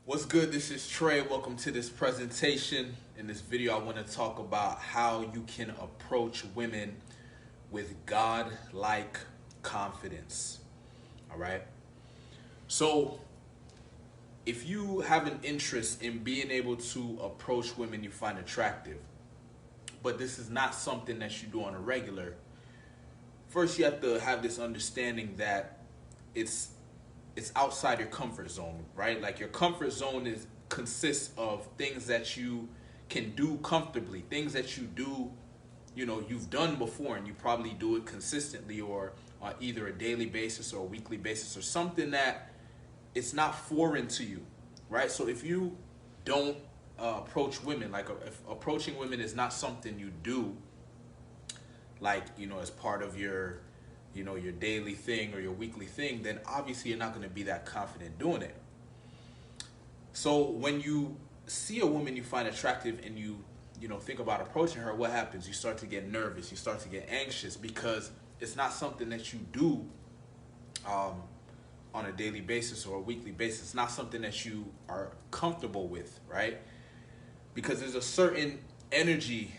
What's good? This is Trey. Welcome to this presentation. In this video, I want to talk about how you can approach women with God-like confidence. All right. So, if you have an interest in being able to approach women you find attractive, but this is not something that you do on a regular, first you have to have this understanding that it's it's outside your comfort zone, right? Like your comfort zone consists of things that you can do comfortably, things that you do, you've done before and you probably do it consistently or on either a daily basis or a weekly basis or something that it's not foreign to you, right? So if you don't approach women, like if approaching women is not something you do, like, as part of your your daily thing or your weekly thing, then obviously you're not going to be that confident doing it. So when you see a woman you find attractive and you think about approaching her, what happens? You start to get nervous, you start to get anxious because it's not something that you do on a daily basis or a weekly basis. It's not something that you are comfortable with, right? Because there's a certain energy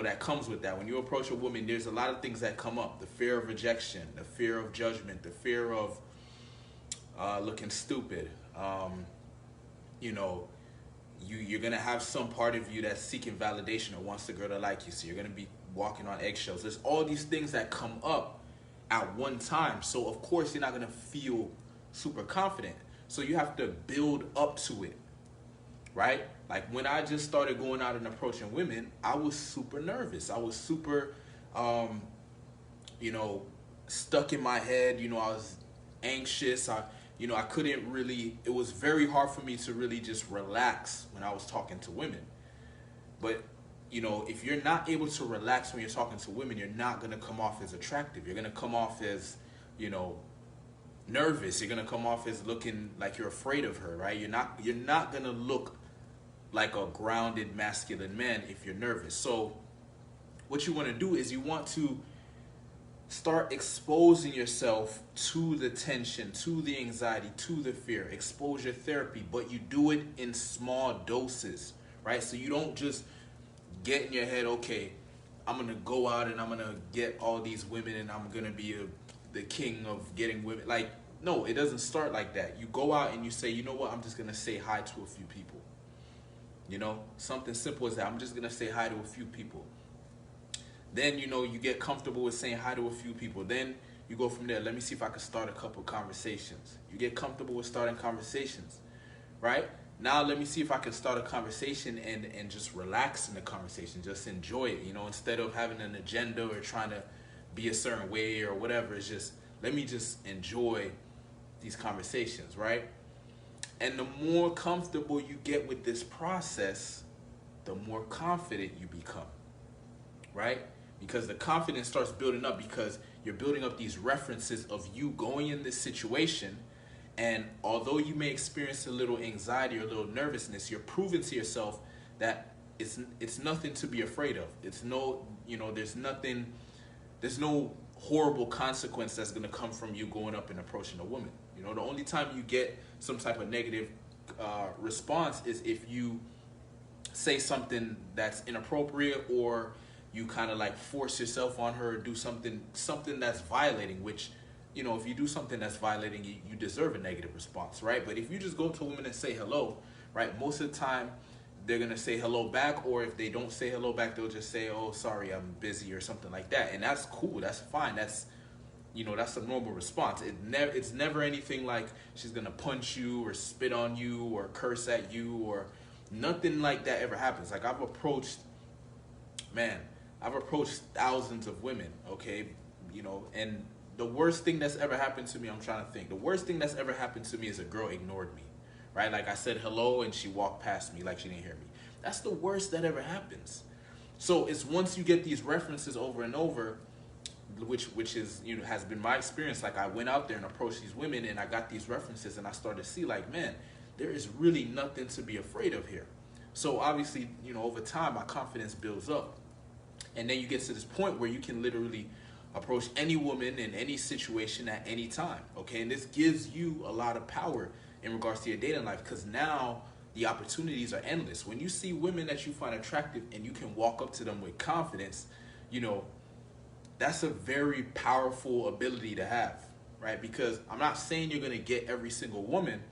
that comes with that. When you approach a woman, there's a lot of things that come up: the fear of rejection, the fear of judgment, the fear of looking stupid. You're gonna have some part of you that's seeking validation or wants the girl to like you, so you're gonna be walking on eggshells. There's all these things that come up at one time, so of course you're not gonna feel super confident. So you have to build up to it, right? Like when I just started going out and approaching women, I was super nervous. I was super, stuck in my head. I was anxious. I couldn't really, it was very hard for me to really just relax when I was talking to women. But, if you're not able to relax when you're talking to women, you're not going to come off as attractive. You're going to come off as, nervous. You're going to come off as looking like you're afraid of her, right? You're not going to look like a grounded masculine man if you're nervous. So what you want to do is you want to start exposing yourself to the tension, to the anxiety, to the fear. Exposure therapy, but you do it in small doses, right? So you don't just get in your head, okay, I'm going to go out and I'm going to get all these women and I'm going to be the king of getting women. Like, no, it doesn't start like that. You go out and you say, you know what, I'm just going to say hi to a few people. Something simple as that. I'm just going to say hi to a few people. Then, you get comfortable with saying hi to a few people. Then you go from there. Let me see if I can start a couple conversations. You get comfortable with starting conversations, right? Now let me see if I can start a conversation and just relax in the conversation. Just enjoy it, instead of having an agenda or trying to be a certain way or whatever. It's just, let me just enjoy these conversations, right? And the more comfortable you get with this process, the more confident you become, right? Because the confidence starts building up because you're building up these references of you going in this situation. And although you may experience a little anxiety or a little nervousness, you're proving to yourself that it's nothing to be afraid of. It's no, there's no horrible consequence that's going to come from you going up and approaching a woman. The only time you get some type of negative response is if you say something that's inappropriate or you kind of like force yourself on her or do something that's violating, which, if you do something that's violating, you deserve a negative response, right? But if you just go to a woman and say hello, right, most of the time they're going to say hello back, or if they don't say hello back, they'll just say, oh, sorry, I'm busy or something like that. And that's cool. That's fine. That's a normal response. It's never anything like she's gonna punch you or spit on you or curse at you, or nothing like that ever happens. Like I've approached thousands of women, okay, and the worst thing that's ever happened to me, I'm trying to think, the worst thing that's ever happened to me is a girl ignored me, right? Like I said hello and she walked past me like she didn't hear me. That's the worst that ever happens. So it's once you get these references over and over, which is has been my experience. Like I went out there and approached these women and I got these references and I started to see like, man, there is really nothing to be afraid of here. So obviously, over time my confidence builds up, and then you get to this point where you can literally approach any woman in any situation at any time, okay? And this gives you a lot of power. in regards to your dating life, because now the opportunities are endless. When you see women that you find attractive and you can walk up to them with confidence, you know, that's a very powerful ability to have, right? Because I'm not saying you're going to get every single woman,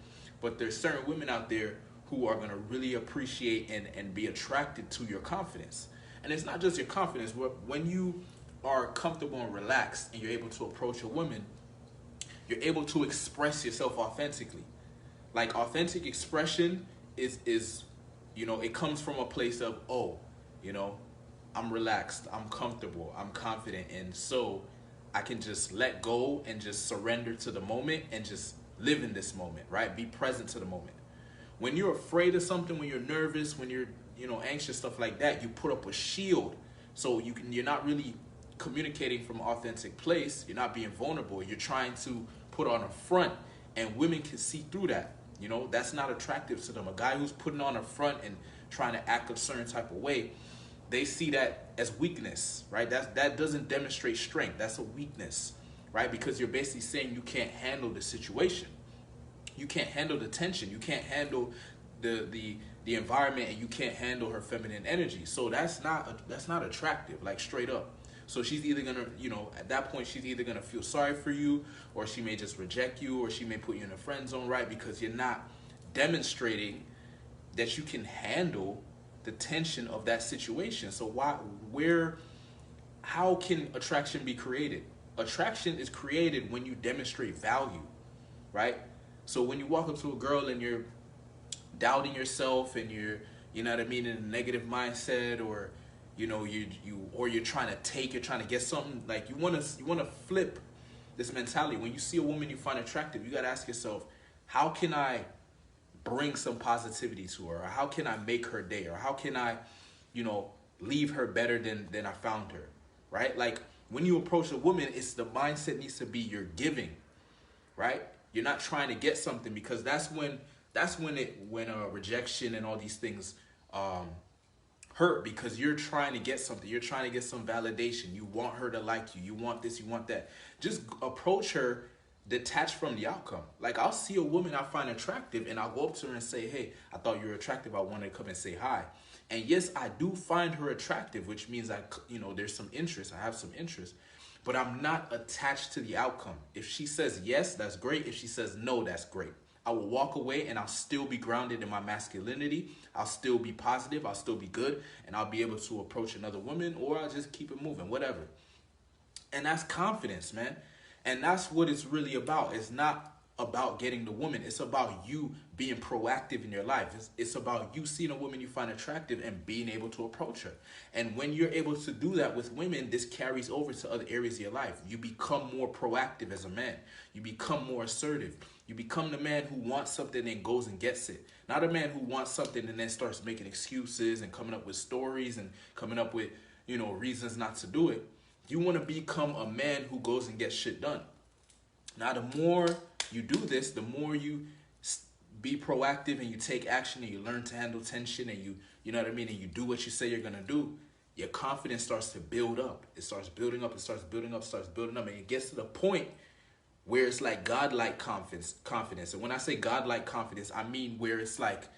but there's certain women out there who are going to really appreciate and be attracted to your confidence. And it's not just your confidence. When you are comfortable and relaxed and you're able to approach a woman, you're able to express yourself authentically. Like, authentic expression is you know, it comes from a place of, oh, you know, I'm relaxed, I'm comfortable, I'm confident, and so I can just let go and just surrender to the moment and just live in this moment, right? Be present to the moment. When you're afraid of something, when you're nervous, when you're, you know, anxious, stuff like that, you put up a shield. So you're not really communicating from an authentic place. You're not being vulnerable. You're trying to put on a front, and women can see through that. You know, that's not attractive to them. A guy who's putting on a front and trying to act a certain type of way, they see that as weakness, right? That doesn't demonstrate strength. That's a weakness, right? Because you're basically saying you can't handle the situation. You can't handle the tension. You can't handle the environment, and you can't handle her feminine energy. So that's not attractive, like, straight up. So she's either gonna, you know, at that point, she's either gonna feel sorry for you, or she may just reject you, or she may put you in a friend zone, right? Because you're not demonstrating that you can handle the tension of that situation. So how can attraction be created? Attraction is created when you demonstrate value, right? So when you walk up to a girl and you're doubting yourself and you know what I mean, in a negative mindset, or you know, you're trying to get something, like, you want to flip this mentality. When you see a woman you find attractive, you got to ask yourself, how can I bring some positivity to her, or how can I make her day, or how can I, you know, leave her better than I found her, right? Like, when you approach a woman, it's the mindset needs to be you're giving, right? You're not trying to get something, because that's when rejection and all these things hurt, because you're trying to get something. You're trying to get some validation. You want her to like you. You want this, you want that. Just approach her detached from the outcome. Like, I'll see a woman I find attractive, and I'll go up to her and say, hey, I thought you were attractive. I wanted to come and say hi. And yes, I do find her attractive, which means there's some interest. I have some interest, but I'm not attached to the outcome. If she says yes, that's great. If she says no, that's great. I will walk away, and I'll still be grounded in my masculinity. I'll still be positive. I'll still be good, and I'll be able to approach another woman, or I'll just keep it moving, whatever. And that's confidence, man. And that's what it's really about. It's not about getting the woman. It's about you being proactive in your life. It's about you seeing a woman you find attractive and being able to approach her. And when you're able to do that with women, this carries over to other areas of your life. You become more proactive as a man. You become more assertive. You become the man who wants something and goes and gets it. Not a man who wants something and then starts making excuses and coming up with stories and coming up with, you know, reasons not to do it. You want to become a man who goes and gets shit done. Now, the more you do this, the more you be proactive and you take action and you learn to handle tension and you know what I mean, and you do what you say you're going to do, your confidence starts to build up. It starts building up, it starts building up, and it gets to the point where it's like godlike confidence. And when I say godlike confidence, I mean where it's like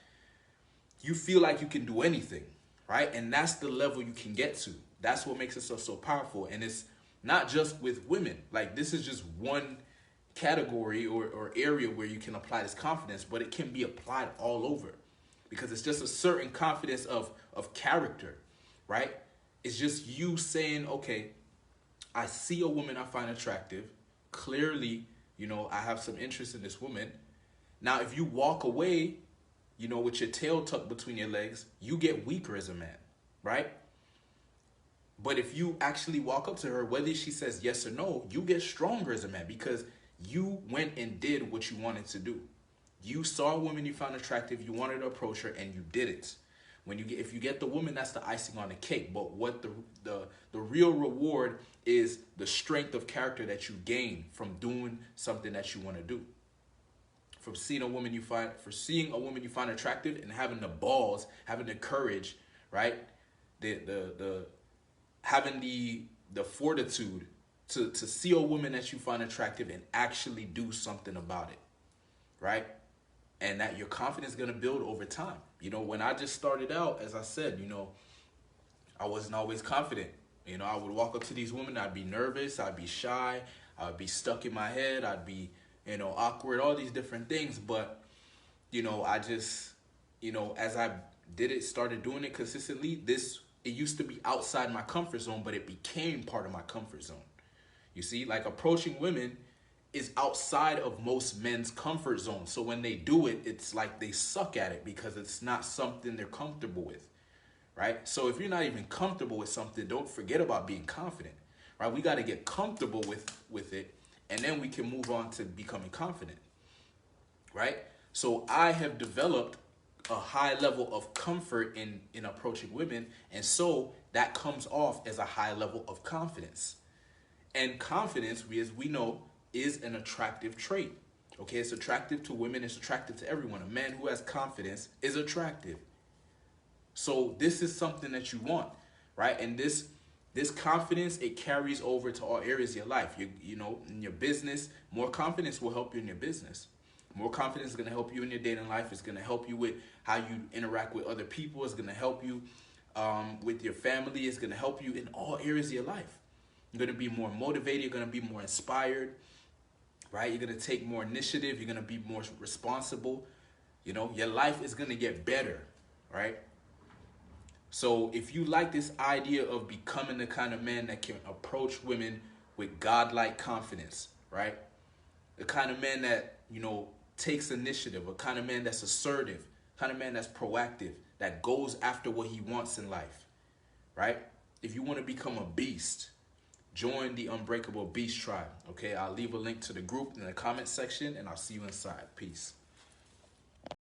you feel like you can do anything, right? And that's the level you can get to. That's what makes it so powerful. And it's not just with women. Like, this is just one category or area where you can apply this confidence, but it can be applied all over, because it's just a certain confidence of character, right? It's just you saying, okay, I see a woman I find attractive. Clearly, you know, I have some interest in this woman. Now, if you walk away, you know, with your tail tucked between your legs, you get weaker as a man, right? But if you actually walk up to her, whether she says yes or no, you get stronger as a man, because you went and did what you wanted to do. You saw a woman you found attractive, you wanted to approach her, and you did it. If you get the woman, that's the icing on the cake. But what the real reward is the strength of character that you gain from doing something that you want to do. From seeing a woman you find attractive and having the balls, having the courage, right? Having the fortitude to see a woman that you find attractive and actually do something about it, right? and that your confidence is going to build over time. You know, when I just started out, as I said, you know, I wasn't always confident. You know, I would walk up to these women, I'd be nervous, I'd be shy, I'd be stuck in my head, I'd be, you know, awkward, all these different things. But, you know, I just, you know, as I started doing it consistently, it used to be outside my comfort zone, but it became part of my comfort zone. You see, like approaching women is outside of most men's comfort zone. So when they do it, it's like they suck at it because it's not something they're comfortable with, right? So if you're not even comfortable with something, don't forget about being confident, right? We got to get comfortable with it, and then we can move on to becoming confident, right? So I have developed a high level of comfort in approaching women, and so that comes off as a high level of confidence. And confidence, as we know, is an attractive trait. Okay, it's attractive to women, it's attractive to everyone. A man who has confidence is attractive. So this is something that you want, right? And this confidence, it carries over to all areas of your life. You know, in your business, more confidence will help you in your business. More confidence is going to help you in your dating life. It's going to help you with how you interact with other people. It's going to help you with your family. It's going to help you in all areas of your life. You're going to be more motivated. You're going to be more inspired, right? You're going to take more initiative. You're going to be more responsible. You know, your life is going to get better, right? So if you like this idea of becoming the kind of man that can approach women with godlike confidence, right? The kind of man that, you know, takes initiative, a kind of man that's assertive, kind of man that's proactive, that goes after what he wants in life, right? If you want to become a beast, join the Unbreakable Beast Tribe, okay? I'll leave a link to the group in the comment section, and I'll see you inside. Peace.